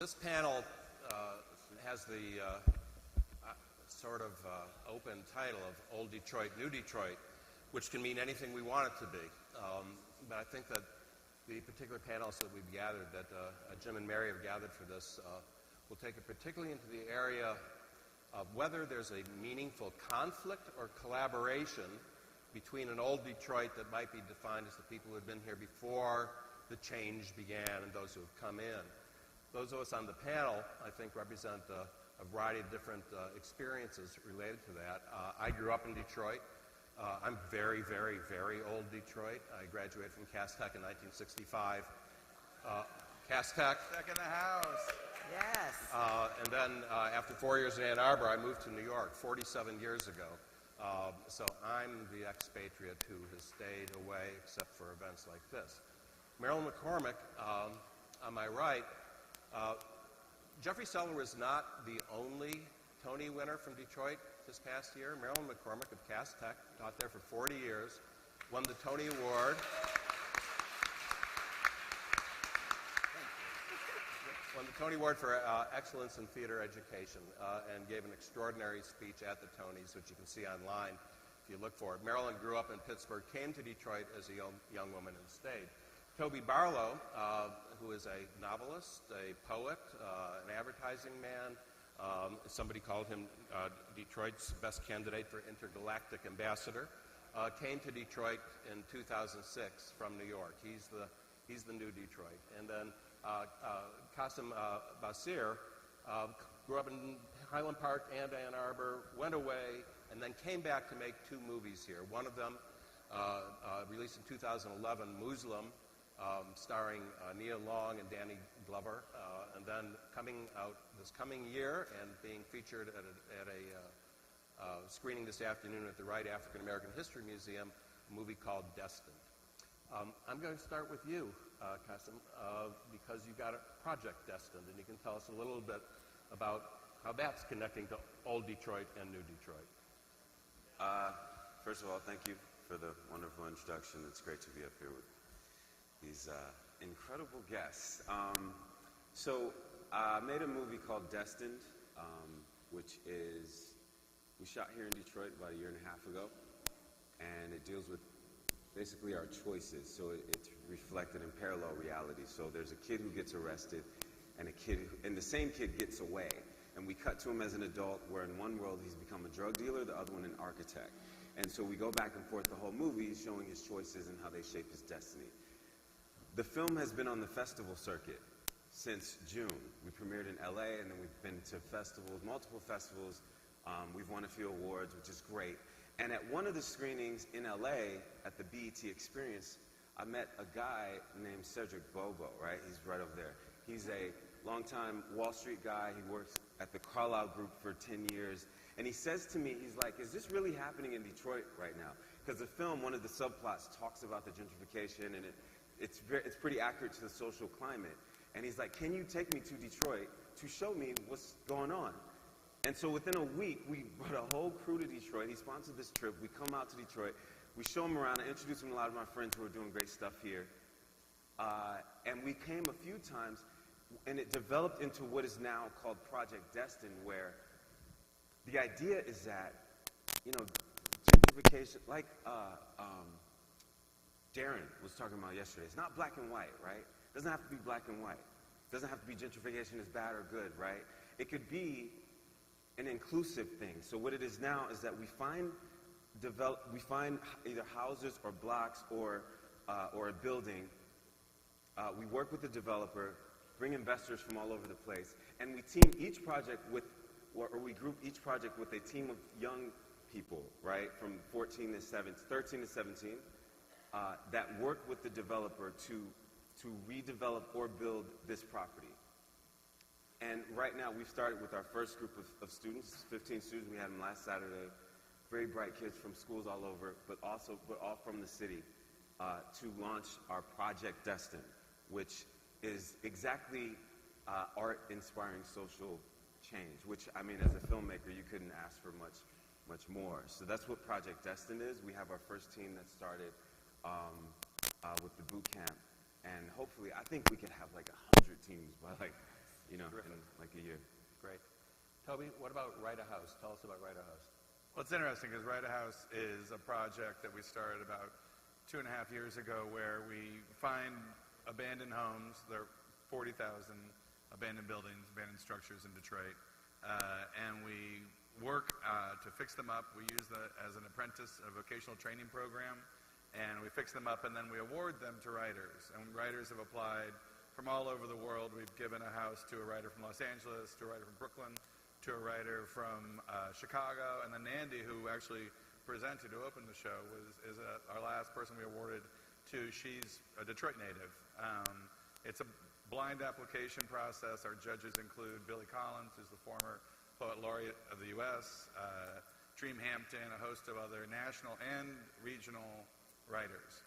this panel has the sort of open title of Old Detroit, New Detroit, which can mean anything we want it to be. But I think that the particular panels that we've gathered, that Jim and Mary have gathered for this, will take it particularly into the area of whether there's a meaningful conflict or collaboration between an old Detroit that might be defined as the people who had been here before the change began and those who have come in. Those of us on the panel, I think, represent a variety of different experiences related to that. I grew up in Detroit. I'm very, very, very old Detroit. I graduated from Cass Tech in 1965. Cass Tech. Tech in the house. Yes. And then after 4 years in Ann Arbor, I moved to New York 47 years ago. So I'm the expatriate who has stayed away except for events like this. Marilyn McCormick, on my right, Jeffrey Seller was not the only Tony winner from Detroit this past year. Marilyn McCormick of Cass Tech, taught there for 40 years, won the Tony Award. Won the Tony Award for Excellence in Theater Education and gave an extraordinary speech at the Tonys, which you can see online if you look for it. Marilyn grew up in Pittsburgh, came to Detroit as a young woman and stayed. Toby Barlow, who is a novelist, a poet, an advertising man. Somebody called him Detroit's best candidate for intergalactic ambassador. Came to Detroit in 2006 from New York. He's the new Detroit. And then Qasam Basir grew up in Highland Park and Ann Arbor, went away, and then came back to make two movies here. One of them released in 2011, Muslim, starring Nia Long and Danny Glover, and then coming out this coming year and being featured at a screening this afternoon at the Wright African American History Museum, a movie called Destined. I'm going to start with you, Qasam, because you've got a project Destined, and you can tell us a little bit about how that's connecting to Old Detroit and New Detroit. First of all, thank you for the wonderful introduction. It's great to be up here with these incredible guests. So I made a movie called Destined, which is, we shot here in Detroit about a year and a half ago, and it deals with basically our choices. So it's reflected in parallel reality. So there's a kid who gets arrested, and the same kid gets away. And we cut to him as an adult, where in one world he's become a drug dealer, the other one an architect. And so we go back and forth the whole movie, showing his choices and how they shape his destiny. The film has been on the festival circuit since June. We premiered in LA, and then we've been to festivals, multiple festivals. We've won a few awards, which is great. And at one of the screenings in LA, at the BET Experience, I met a guy named Cedric Bobo, right? He's right over there. He's a longtime Wall Street guy. He works at the Carlyle Group for 10 years. And he says to me, he's like, is this really happening in Detroit right now? Because the film, one of the subplots, talks about the gentrification, and it's pretty accurate to the social climate. And he's like, can you take me to Detroit to show me what's going on? And so within a week, we brought a whole crew to Detroit. He sponsored this trip. We come out to Detroit. We show him around. I introduce him to a lot of my friends who are doing great stuff here. And we came a few times, and it developed into what is now called Project Destined, where the idea is that, gentrification, like Darren was talking about yesterday, it's not black and white, right? It doesn't have to be black and white. It doesn't have to be gentrification is bad or good, right? It could be an inclusive thing. So what it is now is that we find either houses or blocks or a building. We work with the developer, bring investors from all over the place, and we team each project or we group each project with a team of young people, right, from 13 to 17, that work with the developer to redevelop or build this property. And right now, we've started with our first group of students, 15 students. We had them last Saturday. Very bright kids from schools all over, but all from the city, to launch our Project Destined, which is exactly art inspiring social change, which, I mean, as a filmmaker, you couldn't ask for much more. So that's what Project Destined is. We have our first team that started with the boot camp, and hopefully, I think we could have like 100 teams by like a year. Great. Toby, what about Write a House? Tell us about Write a House. Well, it's interesting because Write a House is a project that we started about 2.5 years ago where we find abandoned homes. There are 40,000 abandoned buildings, abandoned structures in Detroit, and we work to fix them up. We use that as an apprentice, a vocational training program, and we fix them up, and then we award them to writers. And writers have applied from all over the world. We've given a house to a writer from Los Angeles, to a writer from Brooklyn, to a writer from Chicago, and then Andy, who actually presented, who opened the show, is our last person we awarded to. She's a Detroit native. It's a blind application process. Our judges include Billy Collins, who's the former poet laureate of the U.S., Dream Hampton, a host of other national and regional writers.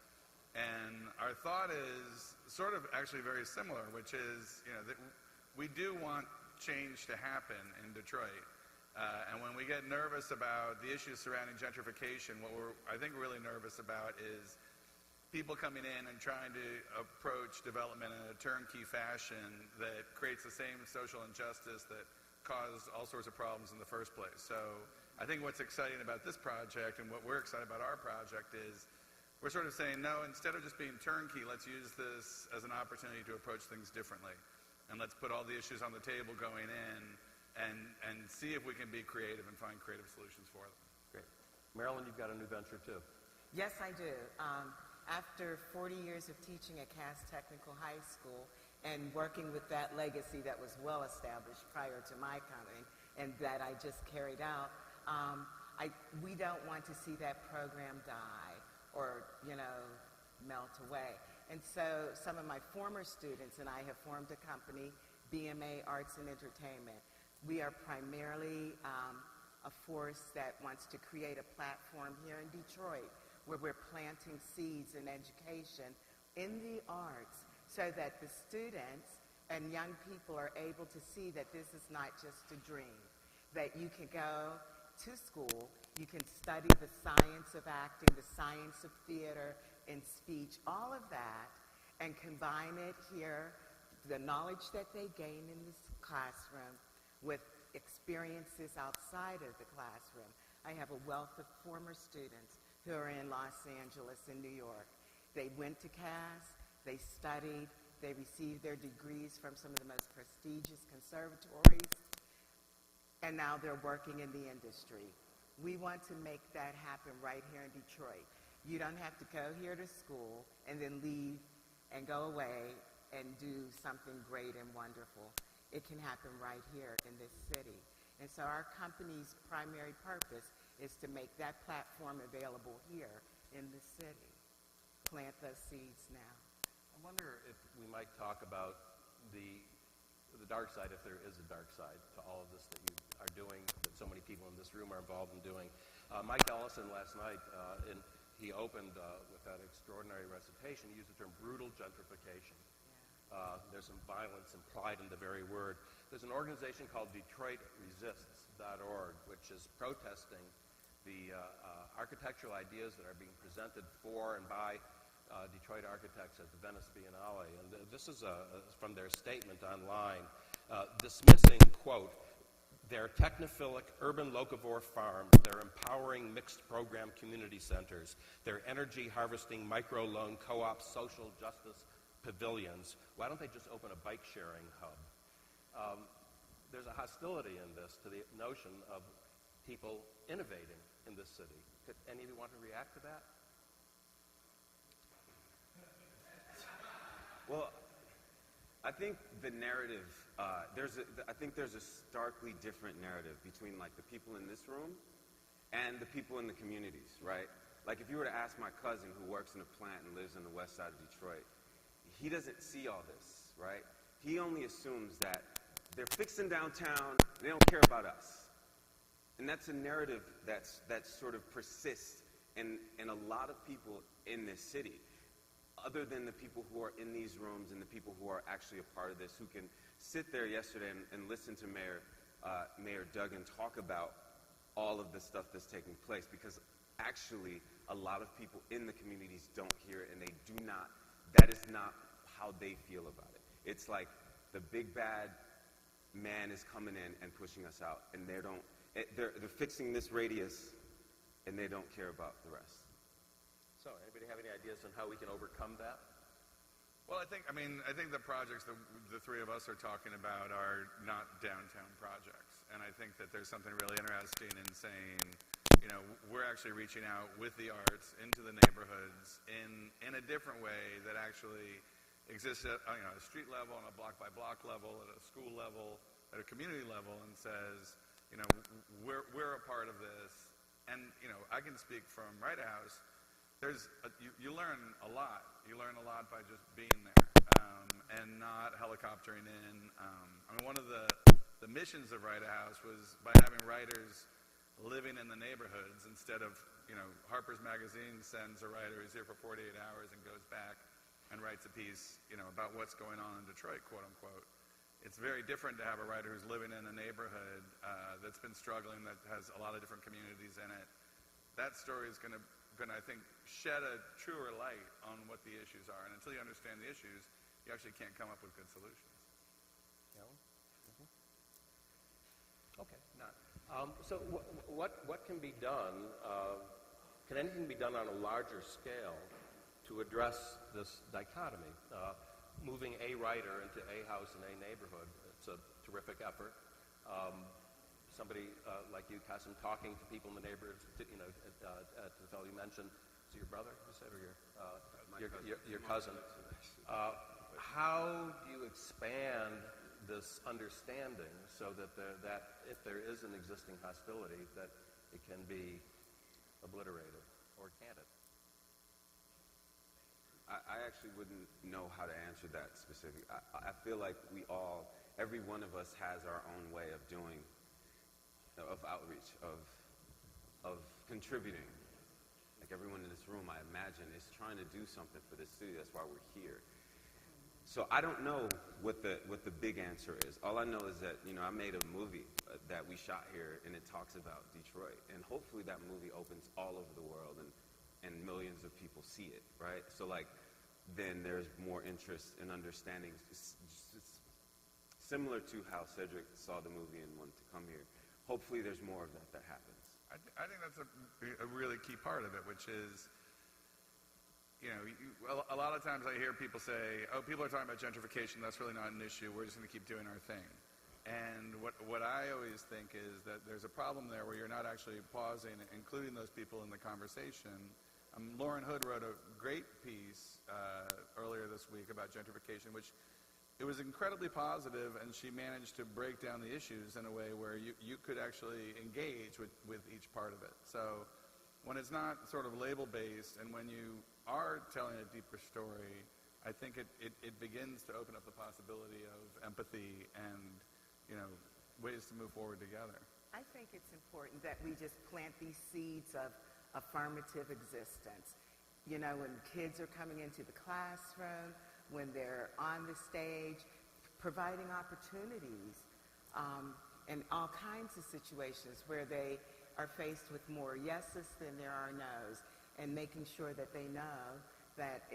And our thought is sort of actually very similar, which is, that we do want change to happen in Detroit. And when we get nervous about the issues surrounding gentrification, what we're, I think, really nervous about is people coming in and trying to approach development in a turnkey fashion that creates the same social injustice that caused all sorts of problems in the first place. So I think what's exciting about this project and what we're excited about our project is we're sort of saying, no, instead of just being turnkey, let's use this as an opportunity to approach things differently. And let's put all the issues on the table going in and see if we can be creative and find creative solutions for them. Great. Marilyn, you've got a new venture too. Yes, I do. After 40 years of teaching at Cass Technical High School and working with that legacy that was well established prior to my coming and that I just carried out, we don't want to see that program die or, melt away. And so some of my former students and I have formed a company, BMA Arts and Entertainment. We are primarily a force that wants to create a platform here in Detroit where we're planting seeds in education in the arts so that the students and young people are able to see that this is not just a dream, that you can go to school, you can study the science of acting, the science of theater and speech, all of that, and combine it here, the knowledge that they gain in this classroom with experiences outside of the classroom. I have a wealth of former students who are in Los Angeles and New York. They went to Cass, they studied, they received their degrees from some of the most prestigious conservatories, and now they're working in the industry. We want to make that happen right here in Detroit. You don't have to go here to school and then leave and go away and do something great and wonderful. It can happen right here in this city. And so our company's primary purpose is to make that platform available here in the city. Plant those seeds now. I wonder if we might talk about the dark side, if there is a dark side to all of this that you are doing, that so many people in this room are involved in doing. Mike Ellison last night, he opened with that extraordinary recitation. He used the term brutal gentrification. There's some violence implied in the very word. There's an organization called DetroitResists.org, which is protesting the architectural ideas that are being presented for and by Detroit architects at the Venice Biennale. And this is from their statement online, dismissing, quote, their technophilic urban locavore farms, their empowering mixed program community centers, their energy harvesting micro-loan co-op social justice pavilions. Why don't they just open a bike sharing hub? There's a hostility in this to the notion of people innovating in this city. Could any of you want to react to that? Well, I think the narrative, I think there's a starkly different narrative between like the people in this room and the people in the communities, right? Like if you were to ask my cousin who works in a plant and lives on the west side of Detroit, he doesn't see all this, right? He only assumes that they're fixing downtown, they don't care about us. And that's a narrative that sort of persists in a lot of people in this city, other than the people who are in these rooms and the people who are actually a part of this, who can sit there yesterday and listen to Mayor Duggan talk about all of the stuff that's taking place, because actually a lot of people in the communities don't hear it, and they do not, that is not how they feel about it. It's like the big bad man is coming in and pushing us out, and they're fixing this radius, and they don't care about the rest. So, anybody have any ideas on how we can overcome that? Well, I think the projects that the three of us are talking about are not downtown projects. And I think that there's something really interesting in saying, we're actually reaching out with the arts into the neighborhoods in a different way that actually exists at a street level, on a block-by-block level, at a school level, at a community level, and says, we're a part of this. And, I can speak from Write a House. You learn a lot. You learn a lot by just being there and not helicoptering in. One of the missions of Write a House was by having writers living in the neighborhoods instead of, Harper's Magazine sends a writer who's here for 48 hours and goes back and writes a piece, about what's going on in Detroit, quote unquote. It's very different to have a writer who's living in a neighborhood that's been struggling, that has a lot of different communities in it. That story is going to, I think, shed a truer light on what the issues are. And until you understand the issues, you actually can't come up with good solutions. Okay. So what can be done? Can anything be done on a larger scale to address this dichotomy? Moving a writer into a house in a neighborhood, it's a terrific effort. Somebody like you, Qasam, talking to people in the neighborhoods, to the fellow you mentioned, is it your brother, you said, or your cousin? How do you expand this understanding so that if there is an existing hostility, that it can be obliterated, or can't it? I actually wouldn't know how to answer that specifically. I feel like every one of us has our own way of doing, of outreach, of contributing. Like everyone in this room, I imagine, is trying to do something for this city. That's why we're here. So I don't know what the big answer is. All I know is that, I made a movie that we shot here, and it talks about Detroit. And hopefully that movie opens all over the world, and millions of people see it, right? So, then there's more interest in understanding. It's similar to how Cedric saw the movie and wanted to come here. Hopefully there's more of that happens. I think that's a really key part of it, which is, a lot of times I hear people say, people are talking about gentrification, that's really not an issue, we're just going to keep doing our thing. And what I always think is that there's a problem there where you're not actually pausing, including those people in the conversation. Lauren Hood wrote a great piece earlier this week about gentrification, which it was incredibly positive, and she managed to break down the issues in a way where you could actually engage with each part of it. So when it's not sort of label-based, and when you are telling a deeper story, I think it begins to open up the possibility of empathy and, ways to move forward together. I think it's important that we just plant these seeds of affirmative existence. When kids are coming into the classroom, when they're on the stage, providing opportunities in all kinds of situations where they are faced with more yeses than there are nos, and making sure that they know that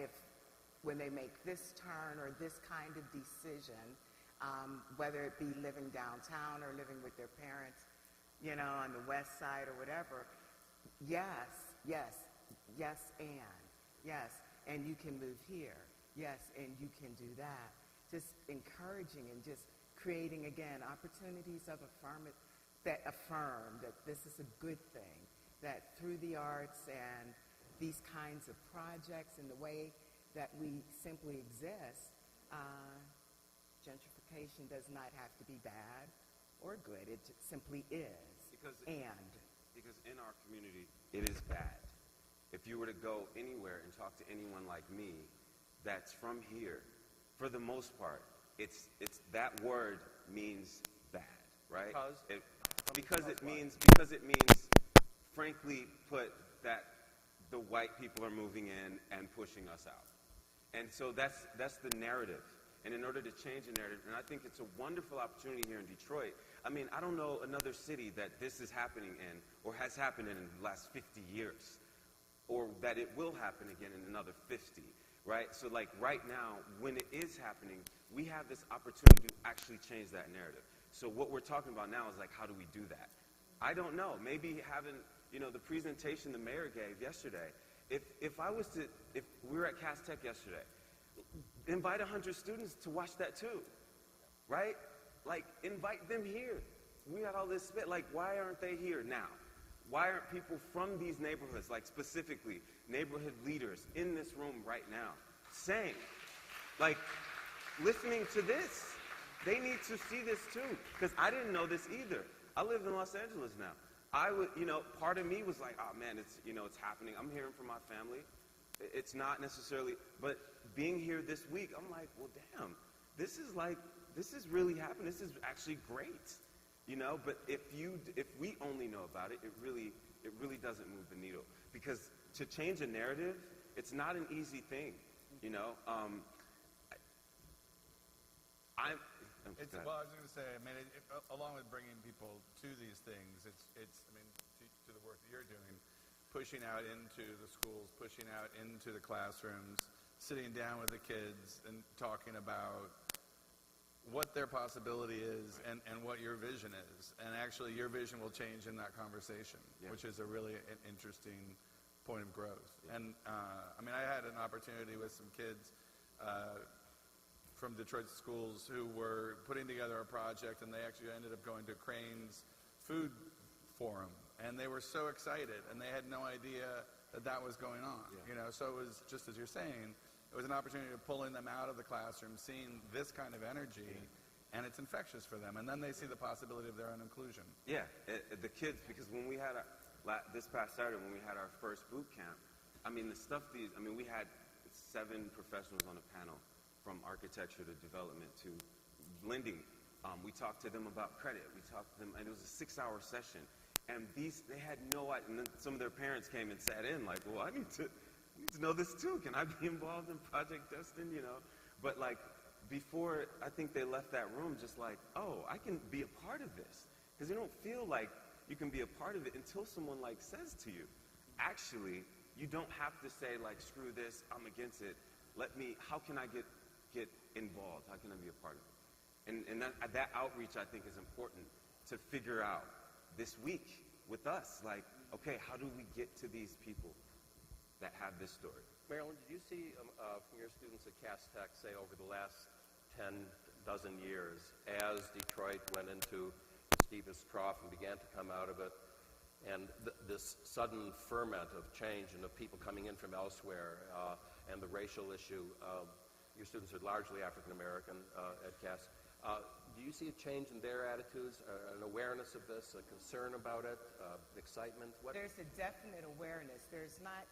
when they make this turn or this kind of decision, whether it be living downtown or living with their parents, on the west side or whatever, yes, and you can move here, yes, and you can do that. Just encouraging and just creating, again, opportunities of that affirm that this is a good thing, that through the arts and these kinds of projects and the way that we simply exist, gentrification does not have to be bad or good. It simply is. Because in our community, it is bad. If you were to go anywhere and talk to anyone like me that's from here, for the most part, it's that word means bad, right? Because it means, frankly put, that the white people are moving in and pushing us out. And so that's the narrative. And in order to change the narrative, and I think it's a wonderful opportunity here in Detroit. I don't know another city that this is happening in, or has happened in the last 50 years, or that it will happen again in another 50, right? So right now, when it is happening, we have this opportunity to actually change that narrative, So what we're talking about now is like, how do we do that? I don't know. Maybe having, the presentation the mayor gave yesterday. If we were at Cass Tech yesterday, invite 100 students to watch that too, right? Like, invite them here. We got all this spit. Like, why aren't they here now? Why aren't people from these neighborhoods, like specifically neighborhood leaders in this room right now, saying, like, listening to this? They need to see this too, because I didn't know this either. I live in Los Angeles now. I would, part of me was like, oh man, it's happening. I'm hearing from my family. It's not necessarily, but being here this week, I'm like, well, damn, this is really happening. This is actually great, But if we only know about it, it really doesn't move the needle, because to change a narrative, it's not an easy thing, I was going to say, along with bringing people to these things, it's to the work that you're doing, pushing out into the schools, pushing out into the classrooms, sitting down with the kids and talking about what their possibility is and what your vision is. And actually, your vision will change in that conversation, which is a really interesting point of growth. Yeah. And, I had an opportunity with some kids from Detroit schools who were putting together a project, and they actually ended up going to Crane's food forum, and they were so excited, and they had no idea that was going on. So it was, just as you're saying, it was an opportunity to pulling them out of the classroom, seeing this kind of energy, and it's infectious for them, and then they see the possibility of their own inclusion. The kids, because when we had this past Saturday, when we had our first boot camp, we had 7 professionals on a panel, from architecture to development to blending. We talked to them about credit. We talked to them, and it was a 6-hour session. And they had no idea. And then some of their parents came and sat in, like, well, I need to know this too. Can I be involved in Project Destin? But like, before I think they left that room, just like, oh, I can be a part of this, because you don't feel like you can be a part of it until someone like says to you, actually, you don't have to say like, screw this, I'm against it. How can I get involved? How can I be a part of it? And that outreach, I think, is important to figure out this week with us. Like, okay, how do we get to these people that have this story? Marilyn, did you see from your students at Cass Tech, say, over the last 10 years, as Detroit went into its deepest trough and began to come out of it, and this sudden ferment of change and of people coming in from elsewhere, and the racial issue, your students are largely African American at Cass. Do you see a change in their attitudes, an awareness of this, a concern about it, excitement? There's a definite awareness. There's not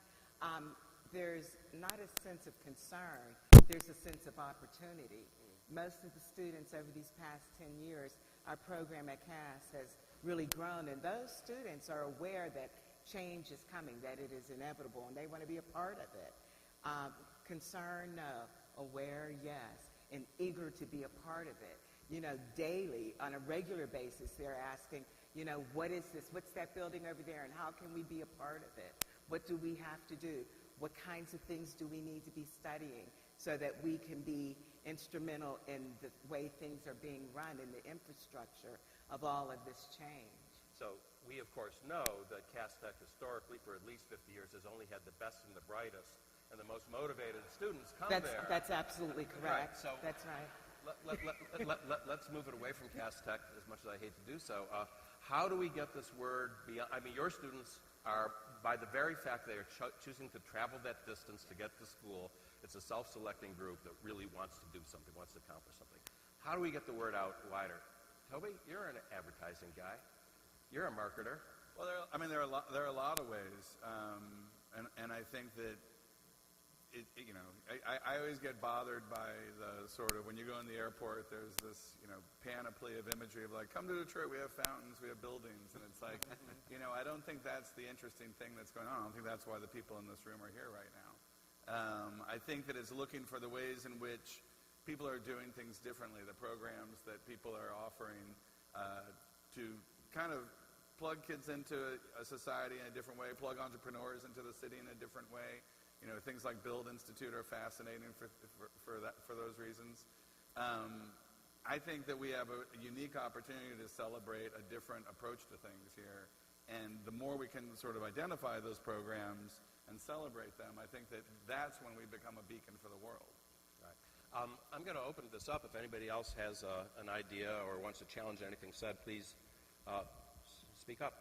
a sense of concern. There's a sense of opportunity. Most of the students over these past 10 years, our program at Cass has really grown, and those students are aware that change is coming, that it is inevitable, and they want to be a part of it. Concern, no. Aware, yes. And eager to be a part of it. Daily, on a regular basis, they're asking, what is this? What's that building over there? And how can we be a part of it? What do we have to do? What kinds of things do we need to be studying so that we can be instrumental in the way things are being run in the infrastructure of all of this change? So we, of course, know that Cass Tech historically, for at least 50 years, has only had the best and the brightest and the most motivated students come there. That's absolutely correct. Right, so that's right. Let's move it away from Cass Tech, as much as I hate to do so. How do we get this word beyond? Your students are, by the very fact they are choosing to travel that distance to get to school, it's a self-selecting group that really wants to do something, wants to accomplish something. How do we get the word out wider? Toby, you're an advertising guy. You're a marketer. Well, there are a lot of ways, and I think that I always get bothered by the sort of, when you go in the airport, there's this panoply of imagery of like, come to Detroit, we have fountains, we have buildings, and it's like, I don't think that's the interesting thing that's going on. I don't think that's why the people in this room are here right now. I think that it's looking for the ways in which people are doing things differently, the programs that people are offering to kind of plug kids into a society in a different way, plug entrepreneurs into the city in a different way. Things like Build Institute are fascinating for those reasons. I think that we have a unique opportunity to celebrate a different approach to things here. And the more we can sort of identify those programs and celebrate them, I think that that's when we become a beacon for the world. Right. I'm going to open this up. If anybody else has an idea or wants to challenge anything said, please speak up.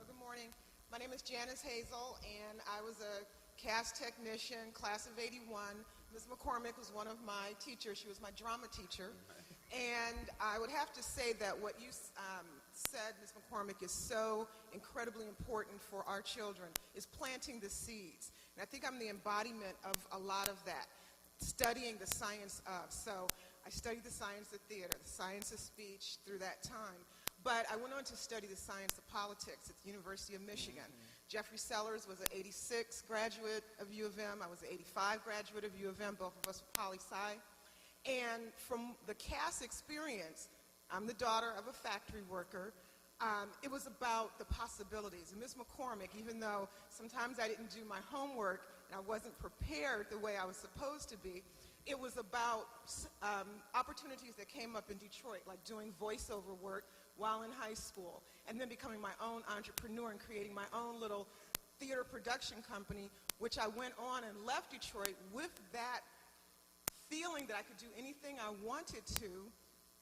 Good morning. My name is Janice Hazel, and I was a cast technician, class of '81. Ms. McCormick was one of my teachers. She was my drama teacher. And I would have to say that what you said, Ms. McCormick, is so incredibly important for our children, is planting the seeds. And I think I'm the embodiment of a lot of that, studying the science of. So I studied the science of theater, the science of speech through that time. But I went on to study the science of politics at the University of Michigan. Jeffrey Sellers was an '86 graduate of U of M. I was an '85 graduate of U of M. Both of us were poli-sci. And from the CAS experience, I'm the daughter of a factory worker. It was about the possibilities. And Ms. McCormick, even though sometimes I didn't do my homework and I wasn't prepared the way I was supposed to be, it was about opportunities that came up in Detroit, like doing voiceover work while in high school, and then becoming my own entrepreneur and creating my own little theater production company, which I went on and left Detroit with that feeling that I could do anything I wanted to,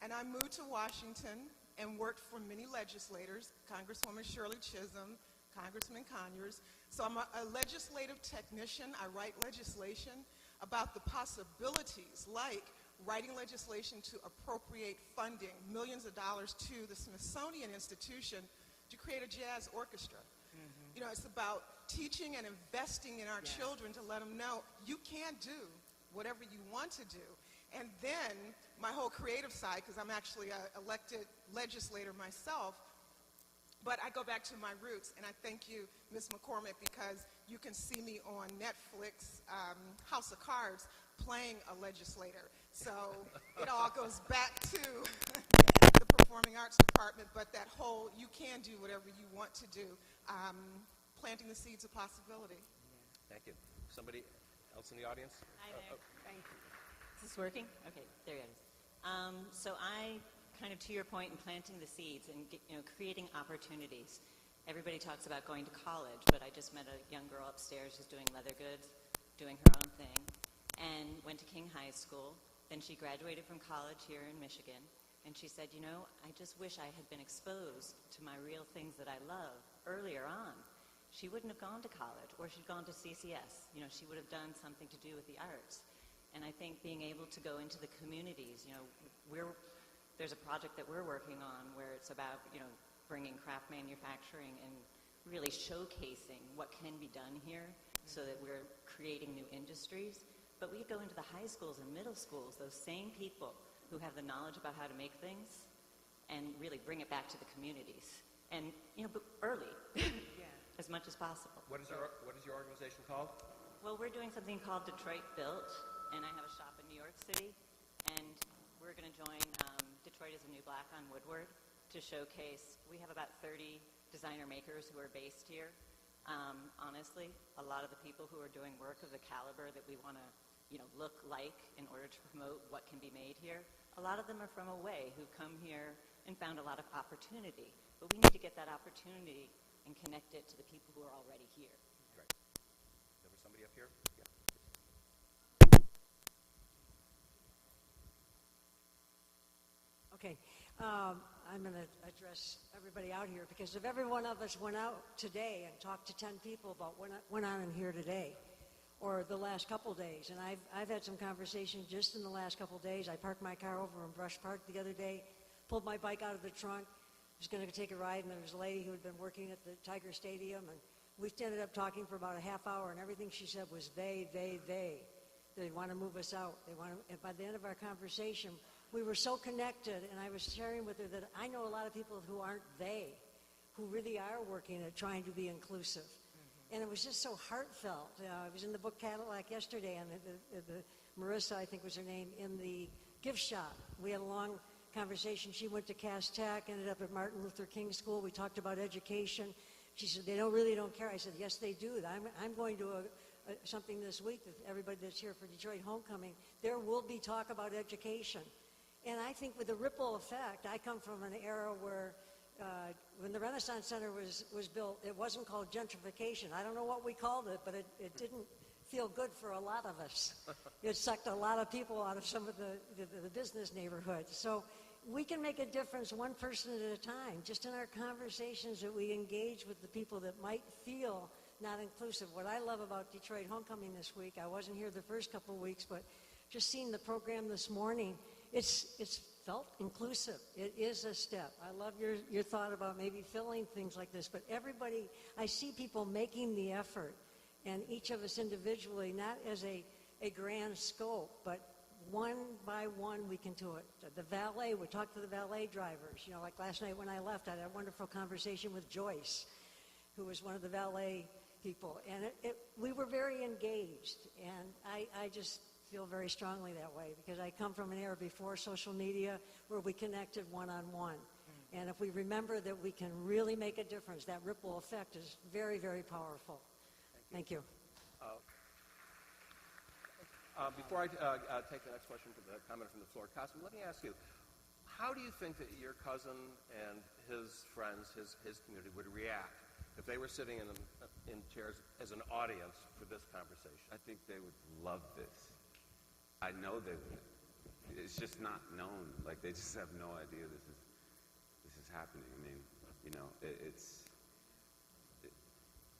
and I moved to Washington and worked for many legislators, Congresswoman Shirley Chisholm, Congressman Conyers. So I'm a legislative technician. I write legislation about the possibilities, like writing legislation to appropriate funding, millions of dollars to the Smithsonian Institution to create a jazz orchestra. You know, it's about teaching and investing in our children to let them know you can do whatever you want to do. And then my whole creative side, because I'm actually an elected legislator myself, but I go back to my roots, and I thank you, Ms. McCormick, because you can see me on Netflix, House of Cards, playing a legislator. So it all goes back to the Performing Arts Department, but that whole you can do whatever you want to do, planting the seeds of possibility. Thank you. Somebody else in the audience? Hi there. Thank you. Is this working? Okay, there it is. So I, kind of to your point, in planting the seeds and creating opportunities. Everybody talks about going to college, but I just met a young girl upstairs who's doing leather goods, doing her own thing, and went to King High School. Then she graduated from college here in Michigan, and she said, I just wish I had been exposed to my real things that I love earlier on. She wouldn't have gone to college, or she'd gone to CCS. She would have done something to do with the arts. And I think being able to go into the communities, there's a project that we're working on where it's about, bringing craft manufacturing and really showcasing what can be done here so that we're creating new industries. But we go into the high schools and middle schools, those same people who have the knowledge about how to make things, and really bring it back to the communities. And, but early, as much as possible. What is your organization called? Well, we're doing something called Detroit Built, and I have a shop in New York City, and we're going to join Detroit is a New Black on Woodward to showcase. We have about 30 designer makers who are based here. Honestly, a lot of the people who are doing work of the caliber that we want to, look like in order to promote what can be made here, a lot of them are from away who've come here and found a lot of opportunity. But we need to get that opportunity and connect it to the people who are already here. Great. There was somebody up here? Yeah. Okay, I'm going to address everybody out here because if every one of us went out today and talked to 10 people about what went on in here today or the last couple days, and I've had some conversation just in the last couple days. I parked my car over in Brush Park the other day, pulled my bike out of the trunk, was going to take a ride, and there was a lady who had been working at the Tiger Stadium, and we ended up talking for about a half hour, and everything she said was they. They want to move us out. And by the end of our conversation, we were so connected, and I was sharing with her that I know a lot of people who aren't they, who really are working at trying to be inclusive. And it was just so heartfelt. I was in the book Cadillac yesterday, and the Marissa, I think was her name, in the gift shop. We had a long conversation. She went to Cass Tech, ended up at Martin Luther King School. We talked about education. She said, they really don't care. I said, yes, they do. I'm going to something this week that everybody that's here for Detroit Homecoming, there will be talk about education. And I think with the ripple effect, I come from an era where when the Renaissance Center was built, it wasn't called gentrification. I don't know what we called it, but it didn't feel good for a lot of us. It sucked a lot of people out of some of the business neighborhoods. So we can make a difference one person at a time, just in our conversations that we engage with the people that might feel not inclusive. What I love about Detroit Homecoming this week, I wasn't here the first couple of weeks, but just seeing the program this morning, it's felt inclusive. It is a step. I love your thought about maybe filling things like this, but everybody, I see people making the effort, and each of us individually, not as a grand scope, but one by one we can do it. The valet, we talked to the valet drivers. You know, like last night when I left, I had a wonderful conversation with Joyce, who was one of the valet people. And we were very engaged. And I just feel very strongly that way because I come from an era before social media where we connected one-on-one. And if we remember that we can really make a difference, that ripple effect is very, very powerful. Thank you. Before I take the next question, the comment from the floor, Qasam, let me ask you, how do you think that your cousin and his friends, his community, would react if they were sitting in chairs as an audience for this conversation? I think they would love this. I know they would. It's just not known. Like, they just have no idea this is happening. I mean, you know,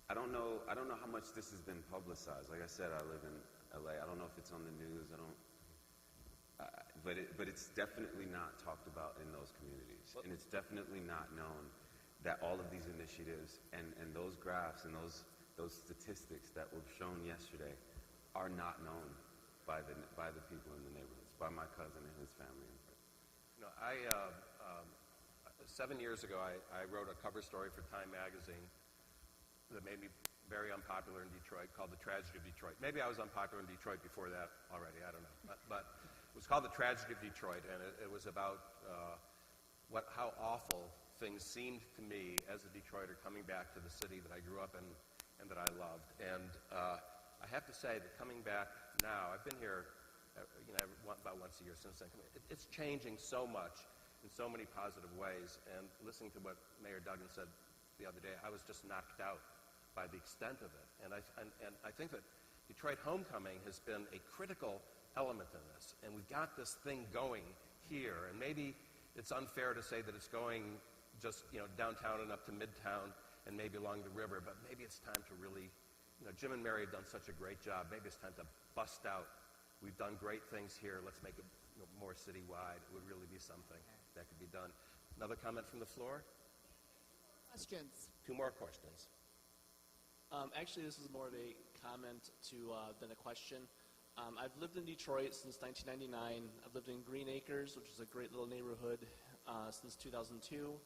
I don't know how much this has been publicized. Like I said, I live in LA. I don't know if it's on the news. But it's definitely not talked about in those communities, and it's definitely not known that all of these initiatives and those graphs and those statistics that were shown yesterday are not known by the people in the neighborhoods, by my cousin and his family and friends. You know, 7 years ago, I wrote a cover story for Time magazine that made me very unpopular in Detroit, called The Tragedy of Detroit. Maybe I was unpopular in Detroit before that already, I don't know. But it was called The Tragedy of Detroit, and it was about how awful things seemed to me as a Detroiter coming back to the city that I grew up in and that I loved. And I have to say that coming back now, I've been here about once a year since then. It's changing so much in so many positive ways. And listening to what Mayor Duggan said the other day, I was just knocked out by the extent of it. And I think that Detroit Homecoming has been a critical element in this. And we've got this thing going here. And maybe it's unfair to say that it's going just, downtown and up to Midtown and maybe along the river, but maybe it's time to really, Jim and Mary have done such a great job. Maybe it's time to bust out. We've done great things here. Let's make it more citywide. It would really be something that could be done. Another comment from the floor? Questions. 2 more questions. Actually, this is more of a comment than a question. I've lived in Detroit since 1999. I've lived in Green Acres, which is a great little neighborhood, since 2002.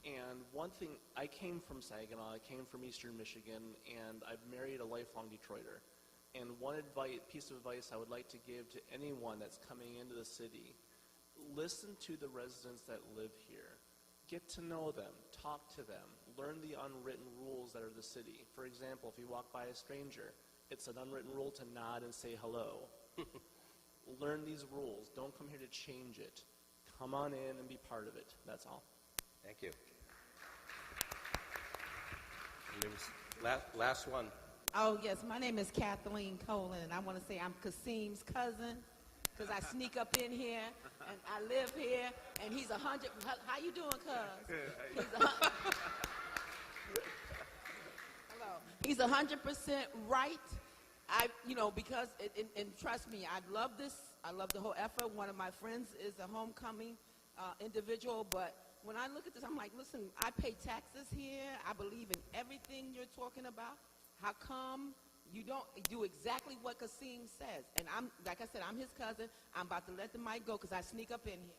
And one thing, I came from Saginaw, I came from Eastern Michigan, and I've married a lifelong Detroiter. And one piece of advice I would like to give to anyone that's coming into the city, listen to the residents that live here. Get to know them, talk to them, learn the unwritten rules that are the city. For example, if you walk by a stranger, it's an unwritten rule to nod and say hello. Learn these rules. Don't come here to change it. Come on in and be part of it. That's all. Thank you. And there was last one. Oh, yes. My name is Kathleen Colin, and I want to say I'm Qasim's cousin because I sneak up in here, and I live here, and he's 100. How you doing, cuz? Hello. He's 100% right. Because, and trust me, I love this. I love the whole effort. One of my friends is a homecoming individual, but when I look at this, I'm like, listen, I pay taxes here. I believe in everything you're talking about. How come you don't do exactly what Qasim says? And like I said, I'm his cousin. I'm about to let the mic go because I sneak up in here.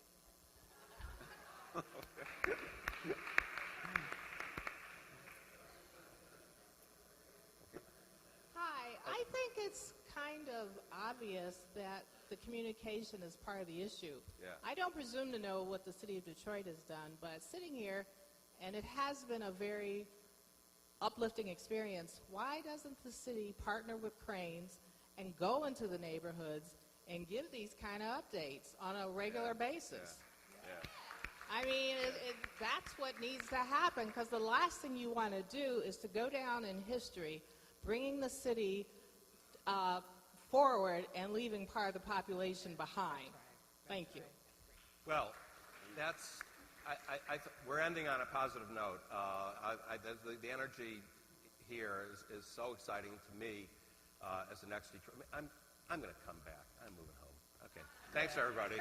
Hi, I think it's kind of obvious that the communication is part of the issue. Yeah. I don't presume to know what the city of Detroit has done, but sitting here, and it has been a very uplifting experience, why doesn't the city partner with Cranes and go into the neighborhoods and give these kind of updates on a regular basis? I mean, that's what needs to happen, because the last thing you want to do is to go down in history bringing the city forward and leaving part of the population behind. Thank you. Well, we're ending on a positive note. The energy here is so exciting to me as the next Detroit. I'm going to come back. I'm moving home. Okay. Thanks, everybody.